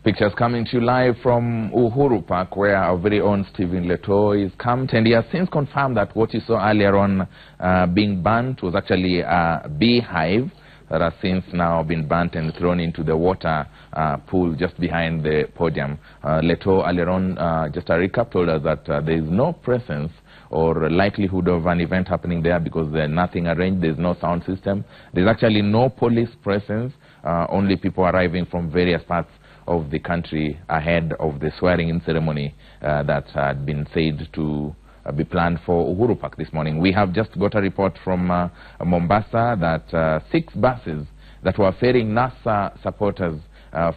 Pictures coming to you live from Uhuru Park, where our very own Stephen Leto is camped, and he has since confirmed that what you saw earlier on being burnt was actually a beehive that has since now been burnt and thrown into the water pool just behind the podium. Leto earlier on, just a recap, told us that there is no presence or likelihood of an event happening there because there's nothing arranged, there's no sound system, there's actually no police presence, only people arriving from various parts of the country ahead of the swearing-in ceremony that had been said to be planned for Uhuru Park this morning. We have just got a report from Mombasa that 6 buses that were ferrying NASA supporters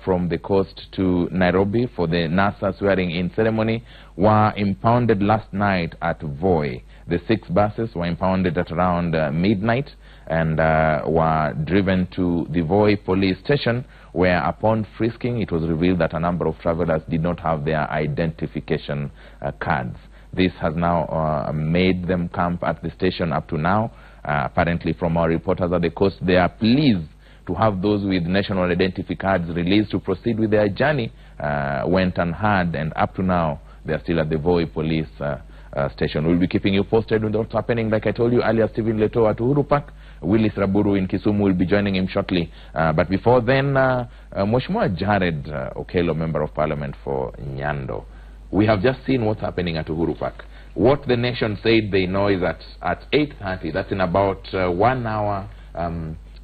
from the coast to Nairobi for the NASA swearing-in ceremony were impounded last night at Voi. The 6 buses were impounded at around midnight and were driven to the Voi police station, where upon frisking it was revealed that a number of travelers did not have their identification cards. This has now made them camp at the station up to now. Apparently from our reporters at the coast, they are pleased to have those with national identity cards released to proceed with their journey. Went unheard, and up to now they are still at the Voi police station. We'll be keeping you posted with what's happening. Like I told you earlier, Stephen Leto at Uhuru Park. Willis Raburu in Kisumu will be joining him shortly. But before then, Mheshimiwa Jared Okello, Member of Parliament for Nyando. We have just seen what's happening at Uhuru Park. What the nation said they know is that at 8:30, that's in about 1 hour,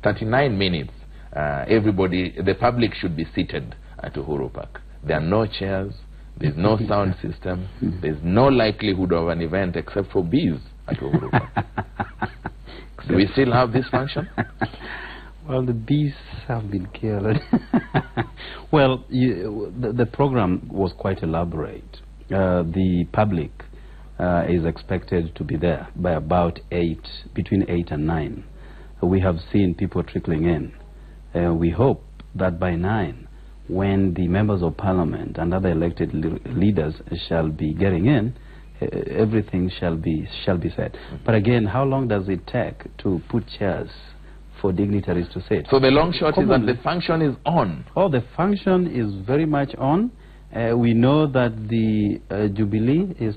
39 minutes, everybody, the public should be seated at Uhuru Park. There are no chairs, there's no sound system, there's no likelihood of an event except for bees at Uhuru Park. Do we still have this function? Well, the bees have been killed. Well, the program was quite elaborate. The public is expected to be there by about between 8 and 9. We have seen people trickling in. We hope that by 9, when the members of parliament and other elected leaders shall be getting in, everything shall be said. But again, how long does it take to put chairs for dignitaries to sit? So the long shot is that the function is on. Oh, the function is very much on. We know that the Jubilee is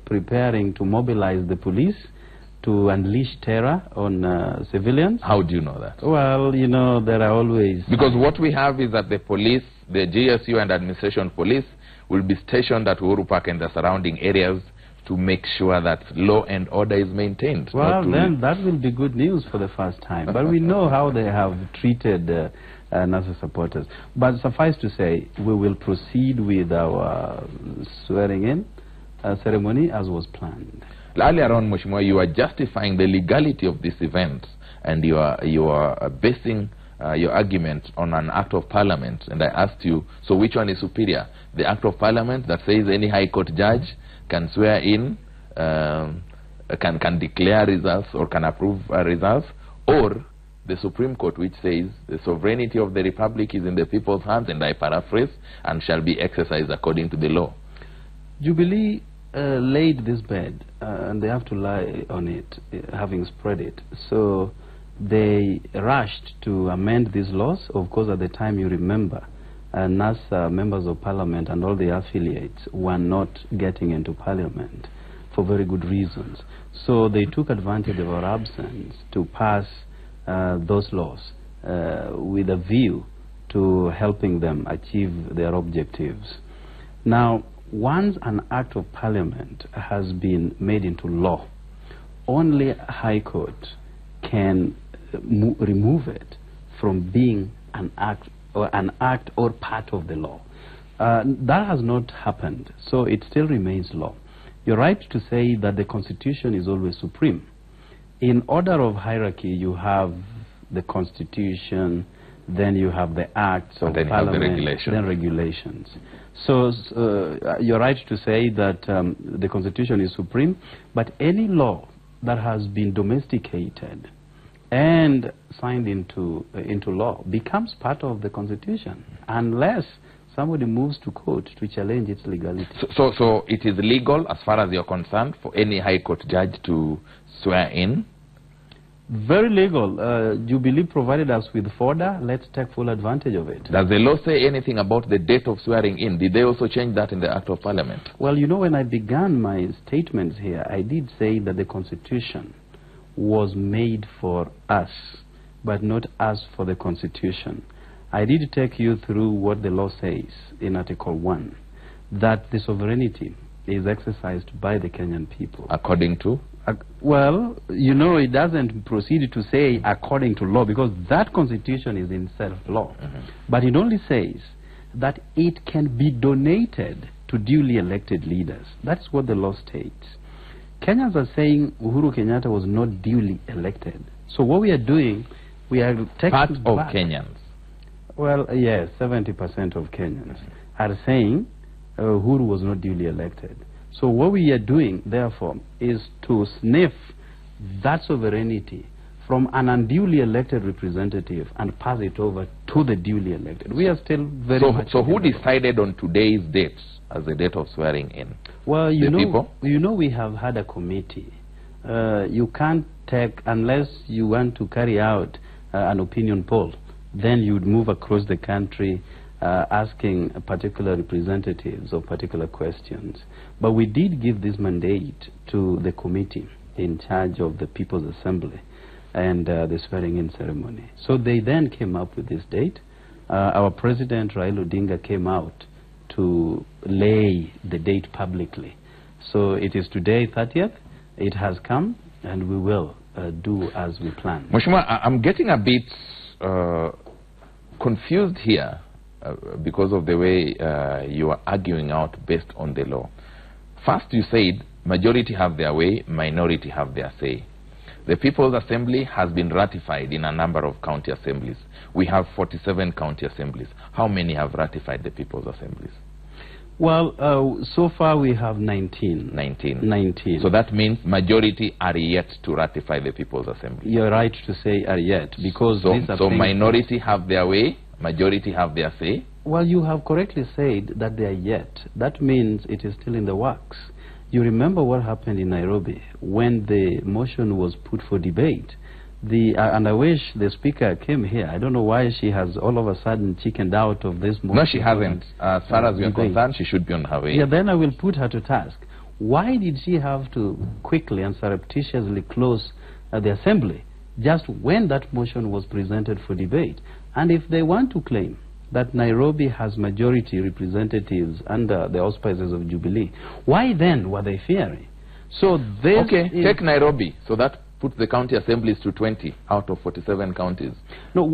preparing to mobilize the police to unleash terror on civilians. How do you know that? Well, you know, there are always... Because what we have is that the police, the GSU and administration police, will be stationed at Uhuru Park and the surrounding areas to make sure that law and order is maintained. Well, then that will be good news for the first time. But we know how they have treated NASA supporters. But suffice to say, we will proceed with our swearing-in ceremony as was planned. Earlier on, Mheshimiwa, you are justifying the legality of this event, and you are basing your argument on an act of parliament. And I asked you, so which one is superior? The act of parliament that says any high court judge can swear in, can declare results or can approve results, or the Supreme Court, which says the sovereignty of the republic is in the people's hands, and I paraphrase, and shall be exercised according to the law. Jubilee laid this bed, and they have to lie on it, having spread it. So they rushed to amend these laws. Of course, at the time, you remember, NASA, members of parliament and all the affiliates were not getting into parliament for very good reasons. So they took advantage of our absence to pass those laws with a view to helping them achieve their objectives. Now, once an act of parliament has been made into law, only a high court can remove it from being an act or part of the law. That has not happened, so it still remains law. You're right to say that the Constitution is always supreme. In order of hierarchy, you have the Constitution, then you have the acts of parliament, then regulations. So you're right to say that the Constitution is supreme, but any law that has been domesticated and signed into law becomes part of the Constitution, unless somebody moves to court to challenge its legality. So it is legal, as far as you're concerned, for any High Court judge to swear in? Very legal. Jubilee provided us with fodder. Let's take full advantage of it. Does the law say anything about the date of swearing in? Did they also change that in the Act of Parliament? Well, you know, when I began my statements here, I did say that the Constitution was made for us, but not us for the Constitution. I did take you through what the law says in Article 1, that the sovereignty is exercised by the Kenyan people. According to? Well, you know, it doesn't proceed to say according to law, because that Constitution is in self-law. But it only says that it can be donated to duly elected leaders. That's what the law states. Kenyans are saying Uhuru Kenyatta was not duly elected. So what we are doing, we are taking part of back. Kenyans. Well, yes, 70% of Kenyans are saying Uhuru was not duly elected. So what we are doing, therefore, is to sniff that sovereignty from an unduly elected representative and pass it over to the duly elected. We are still very much... So who decided on today's date as the date of swearing in? Well, you know, we have had a committee. You can't take, unless you want to carry out an opinion poll, then you would move across the country asking particular representatives of particular questions. But we did give this mandate to the committee in charge of the People's Assembly and the swearing-in ceremony. So they then came up with this date. Our President, Raila Odinga, came out to lay the date publicly. So it is today, 30th. It has come, and we will do as we plan. Mheshimiwa, I'm getting a bit confused here because of the way you are arguing out based on the law. First, you said majority have their way, minority have their say. The People's Assembly has been ratified in a number of county assemblies. We have 47 county assemblies. How many have ratified the People's Assemblies? Well, so far we have 19. 19. So that means majority are yet to ratify the People's Assembly. You're right to say are yet, because so minority have their way, majority have their say? Well, you have correctly said that they are yet. That means it is still in the works. You remember what happened in Nairobi when the motion was put for debate. And I wish the speaker came here. I don't know why she has all of a sudden chickened out of this motion. No, she hasn't. As far as we are concerned, she should be on her way. Yeah, then I will put her to task. Why did she have to quickly and surreptitiously close the assembly just when that motion was presented for debate? And if they want to claim that Nairobi has majority representatives under the auspices of Jubilee, why then were they fearing? So this okay, take Nairobi. So that puts the county assemblies to 20 out of 47 counties. No,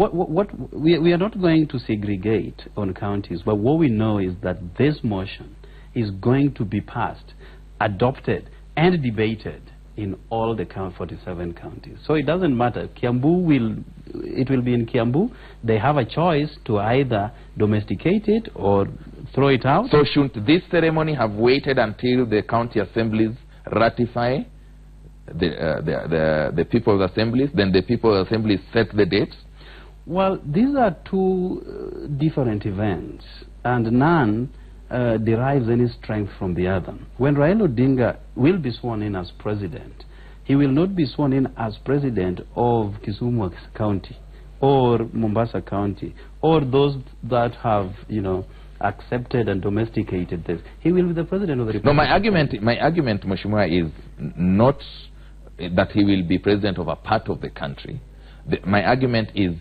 we are not going to segregate on counties, but what we know is that this motion is going to be passed, adopted, and debated in all the 47 counties. So it doesn't matter. It will be in Kiambu. They have a choice to either domesticate it or throw it out. So shouldn't this ceremony have waited until the county assemblies ratify the People's Assemblies, then the People's Assemblies set the dates? Well, these are two different events, and none derives any strength from the other. When Raila Odinga will be sworn in as president, he will not be sworn in as president of Kisumu County or Mombasa County or those that have, you know, accepted and domesticated this. He will be the president of the Republic. No, my argument, Mheshimiwa, is not that he will be president of a part of the country. My argument is,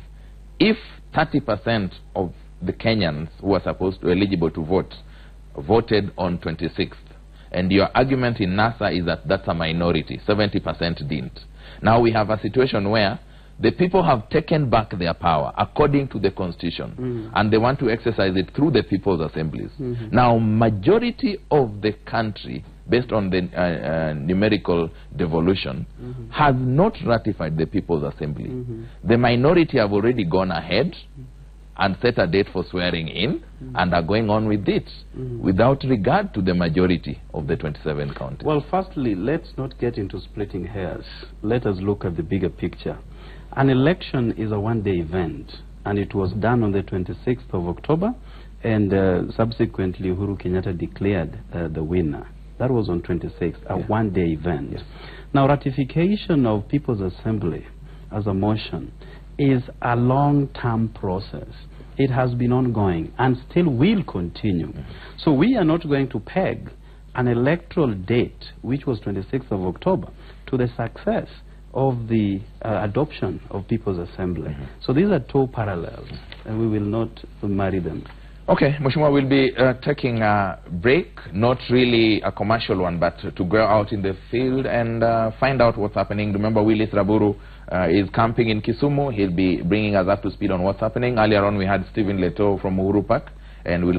if 30% of the Kenyans who are supposed to eligible to vote voted on 26th, and your argument in NASA is that that's a minority, 70% didn't. Now we have a situation where the people have taken back their power according to the Constitution, and they want to exercise it through the People's Assemblies. Now, majority of the country, based on the numerical devolution, has not ratified the People's Assembly. The minority have already gone ahead and set a date for swearing in and are going on with it without regard to the majority of the 27 counties. Well, firstly, let's not get into splitting hairs. Let us look at the bigger picture. An election is a one-day event, and it was done on the 26th of October, and subsequently Uhuru Kenyatta declared the winner. That was on 26th, a one-day event. Now, ratification of People's Assembly as a motion is a long-term process. It has been ongoing and still will continue. So we are not going to peg an electoral date, which was 26th of October, to the success of the adoption of People's Assembly. So these are two parallels, and we will not marry them. Okay, Mheshimiwa, we'll be taking a break, not really a commercial one, but to go out in the field and find out what's happening. Remember, Willis Raburu is camping in Kisumu. He'll be bringing us up to speed on what's happening. Earlier on, we had Stephen Leto from Uhuru Park, and we'll